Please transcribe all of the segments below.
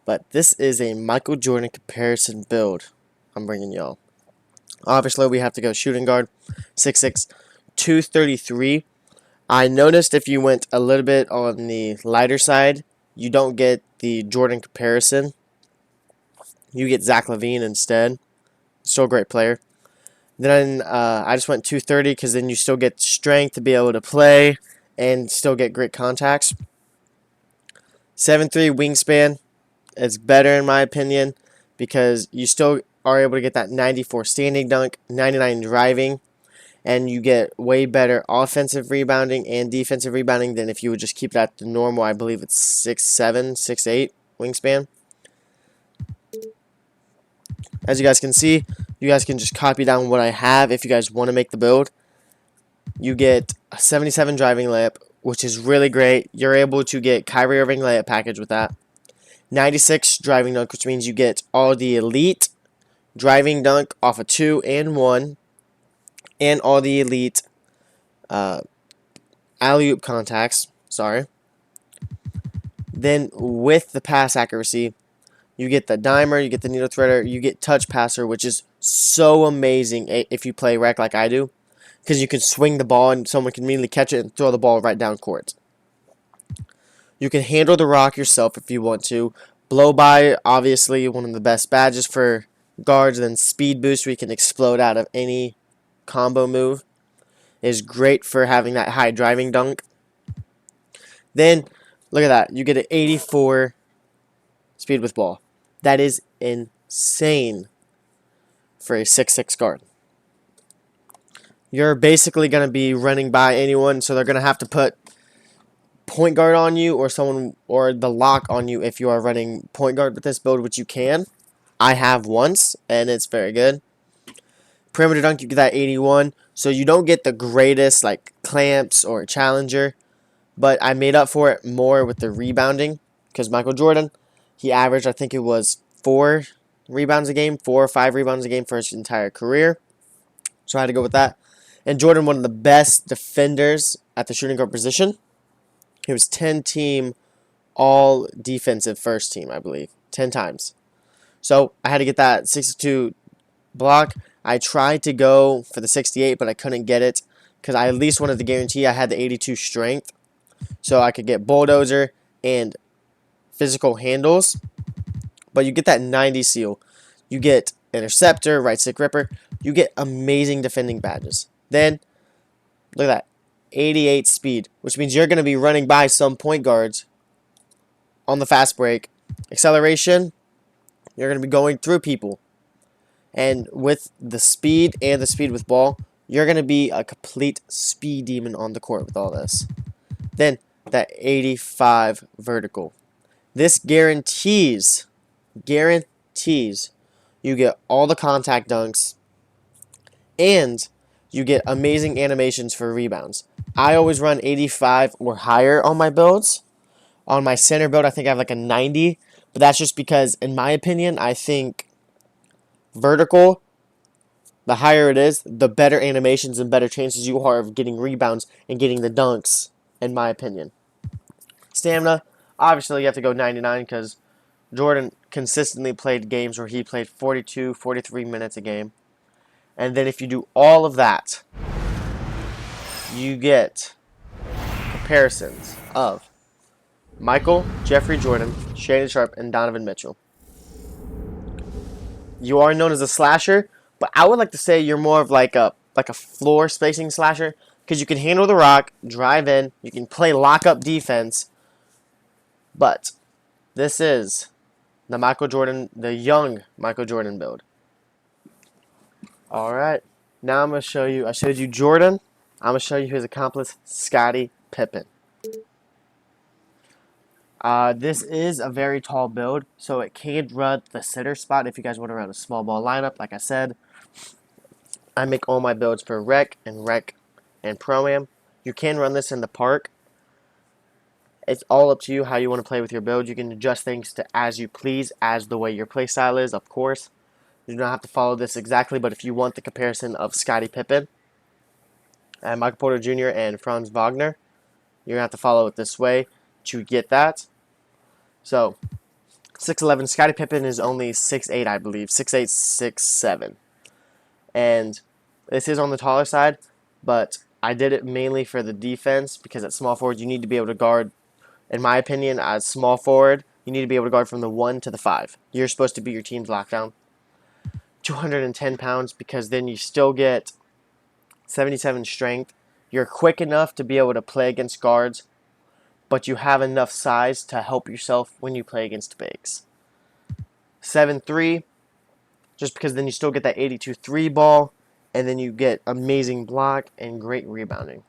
But this is a Michael Jordan comparison build I'm bringing y'all. Obviously, we have to go shooting guard, 6'6", 233. I noticed if you went a little bit on the lighter side, you don't get the Jordan comparison. You get Zach LaVine instead. Still a great player. Then I just went 230 because then you still get strength to be able to play and still get great contacts. 7'3" wingspan. It's better in my opinion because you still are able to get that 94 standing dunk, 99 driving, and you get way better offensive rebounding and defensive rebounding than if you would just keep it at the normal, I believe it's 6'7", 6'8" wingspan. As you guys can see, you guys can just copy down what I have if you guys want to make the build. You get a 77 driving layup, which is really great. You're able to get Kyrie Irving layup package with that. 96 driving dunk, which means you get all the elite driving dunk off of 2 and 1, and all the elite alley-oop contacts. Sorry. Then with the pass accuracy, you get the dimer, you get the needle threader, you get touch passer, which is so amazing if you play rec like I do, because you can swing the ball and someone can immediately catch it and throw the ball right down court. You can handle the rock yourself if you want to. Blow by, obviously, one of the best badges for guards. Then speed boost, where you can explode out of any combo move, is great for having that high driving dunk. Then, look at that. You get an 84 speed with ball. That is insane for a 6'6" guard. You're basically going to be running by anyone, so they're going to have to put point guard on you or someone or the lock on you if you are running point guard with this build, which you can. I have once, and it's very good. Perimeter dunk, you get that 81, so you don't get the greatest like clamps or challenger, but I made up for it more with the rebounding because Michael Jordan, he averaged, I think it was 4 rebounds a game, 4 or 5 rebounds a game for his entire career, so I had to go with that. And Jordan, one of the best defenders at the shooting guard position. He was 10-team all defensive first team, I believe, 10 times. So I had to get that 62 block. I tried to go for the 68, but I couldn't get it because I at least wanted to guarantee I had the 82 strength so I could get bulldozer and physical handles. But you get that 90 seal. You get interceptor, right stick ripper. You get amazing defending badges. Then, look at that, 88 speed, which means you're going to be running by some point guards on the fast break. Acceleration, you're going to be going through people. And with the speed and the speed with ball, you're going to be a complete speed demon on the court with all this. Then, that 85 vertical. This guarantees you get all the contact dunks and you get amazing animations for rebounds. I always run 85 or higher on my builds. On my center build, I think I have like a 90, but that's just because, in my opinion, I think vertical, the higher it is, the better animations and better chances you are of getting rebounds and getting the dunks, in my opinion. Stamina, obviously you have to go 99 because Jordan consistently played games where he played 42, 43 minutes a game. And then if you do all of that, you get comparisons of Michael, Jeffrey Jordan, Shannon Sharp, and Donovan Mitchell. You are known as a slasher, but I would like to say you're more of like a floor spacing slasher because you can handle the rock, drive in, you can play lock-up defense, but this is the Michael Jordan, the young Michael Jordan build. Alright, now I'm going to show you, I showed you Jordan, I'm going to show you his accomplice, Scottie Pippen. This is a very tall build, so it can run the center spot if you guys want to run a small ball lineup. Like I said, I make all my builds for rec and pro-am. You can run this in the park. It's all up to you how you want to play with your build. You can adjust things to as you please, as the way your play style is, of course. You do not have to follow this exactly, but if you want the comparison of Scottie Pippen and Michael Porter Jr. and Franz Wagner, you're going to have to follow it this way to get that. So, 6'11". Scottie Pippen is only 6'8", I believe. 6'8", 6'7". And this is on the taller side, but I did it mainly for the defense because at small forward you need to be able to guard, in my opinion, as small forward, you need to be able to guard from the 1 to the 5. You're supposed to be your team's lockdown. 210 pounds because then you still get 77 strength. You're quick enough to be able to play against guards, but you have enough size to help yourself when you play against bigs. 7'3", just because then you still get that 82 3 ball, and then you get amazing block and great rebounding.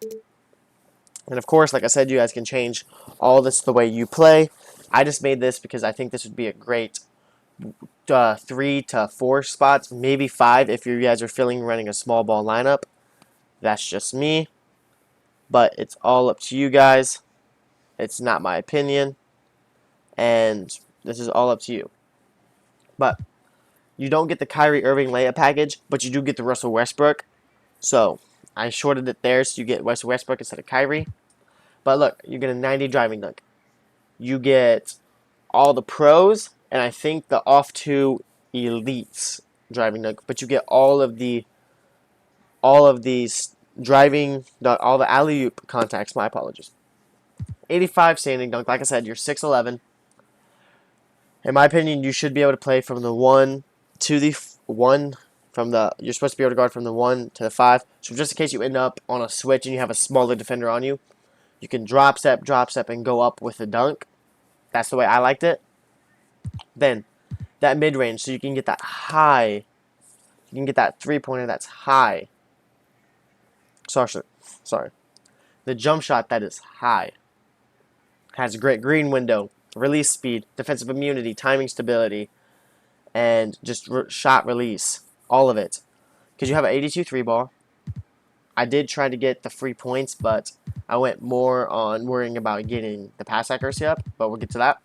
And of course, like I said, you guys can change all this the way you play. I just made this because I think this would be a great 3 to 4 spots, maybe 5 if you guys are feeling running a small ball lineup. That's just me, but it's all up to you guys. It's not my opinion, and this is all up to you. But you don't get the Kyrie Irving layup package, but you do get the Russell Westbrook. So I shorted it there so you get Russell Westbrook instead of Kyrie. But look, you get a 90 driving dunk. You get all the pros, and I think the off two elites driving dunk. But you get all of these driving, all the alley oop contacts. My apologies. 85 standing dunk. Like I said, you're 6'11". In my opinion, you should be able to play from the 1 to the 1. You're supposed to be able to guard from the 1 to the 5. So just in case you end up on a switch and you have a smaller defender on you, you can drop step, and go up with a dunk. That's the way I liked it. Then, that mid-range, so you can get that high. You can get that three-pointer that's high. Sorry. The jump shot that is high. Has a great green window, release speed, defensive immunity, timing stability, and just shot release. All of it. Because you have an 82 3 ball. I did try to get the free points, but I went more on worrying about getting the pass accuracy up, but we'll get to that.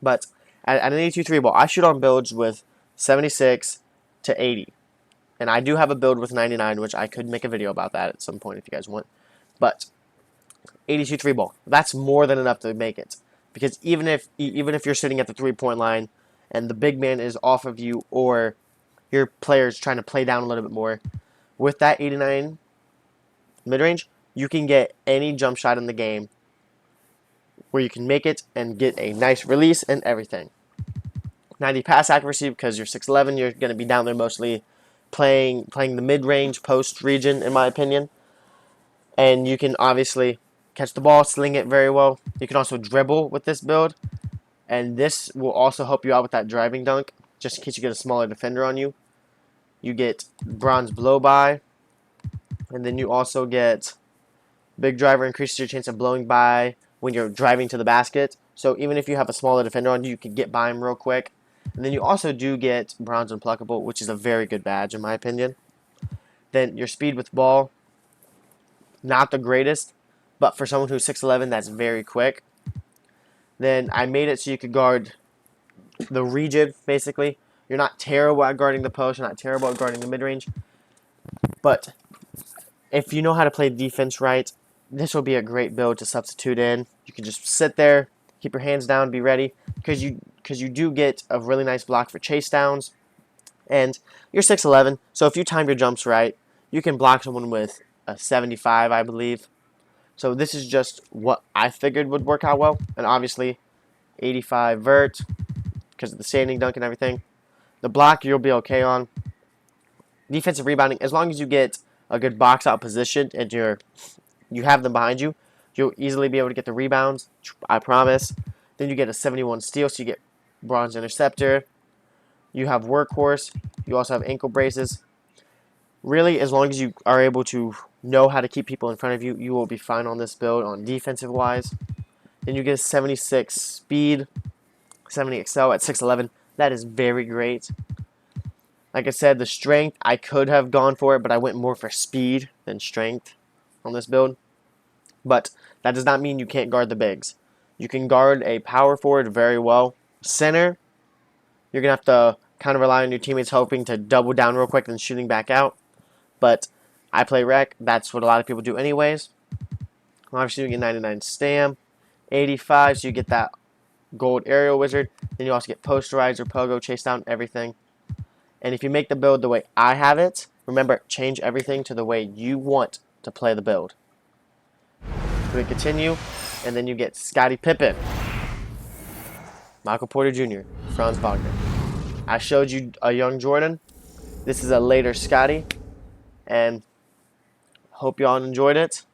But at an 82 3 ball, I shoot on builds with 76 to 80. And I do have a build with 99, which I could make a video about that at some point if you guys want. But 82 3 ball, that's more than enough to make it. Because even if you're sitting at the 3-point line and the big man is off of you, or your player is trying to play down a little bit more, with that 89 mid-range, you can get any jump shot in the game where you can make it and get a nice release and everything. 90 pass accuracy because you're 6'11", you're going to be down there mostly playing the mid-range post region, in my opinion. And you can obviously catch the ball, sling it very well. You can also dribble with this build, and this will also help you out with that driving dunk, just in case you get a smaller defender on you. You get bronze blow-by, and then you also get big driver, increases your chance of blowing by when you're driving to the basket. So even if you have a smaller defender on you, you can get by him real quick. And then you also do get bronze unpluckable, which is a very good badge in my opinion. Then your speed with ball, not the greatest, but for someone who's 6'11", that's very quick. Then I made it so you could guard the region, basically. You're not terrible at guarding the post, you're not terrible at guarding the mid-range, but if you know how to play defense right, this will be a great build to substitute in. You can just sit there, keep your hands down, be ready, because you do get a really nice block for chase downs, and you're 6'11", so if you time your jumps right, you can block someone with a 75, I believe. So this is just what I figured would work out well, and obviously 85 vert because of the standing dunk and everything. The block you'll be okay on. Defensive rebounding, as long as you get a good box out position and you have them behind you, you'll easily be able to get the rebounds, I promise. Then you get a 71 steal, so you get bronze interceptor. You have workhorse. You also have ankle braces. Really, as long as you are able to know how to keep people in front of you, you will be fine on this build on defensive wise. Then you get a 76 speed, 70 excel at 6'11". That is very great. Like I said, the strength, I could have gone for it, but I went more for speed than strength on this build. But that does not mean you can't guard the bigs. You can guard a power forward very well. Center, you're going to have to kind of rely on your teammates hoping to double down real quick and shooting back out. But I play rec. That's what a lot of people do anyways. Obviously, you get 99 stam, 85, so you get that gold aerial wizard. Then you also get posterizer, pogo, chase down, everything. And if you make the build the way I have it, remember, change everything to the way you want to play the build. We continue, and then you get Scottie Pippen, Michael Porter Jr., Franz Wagner. I showed you a young Jordan. This is a later Scottie, and hope y'all enjoyed it.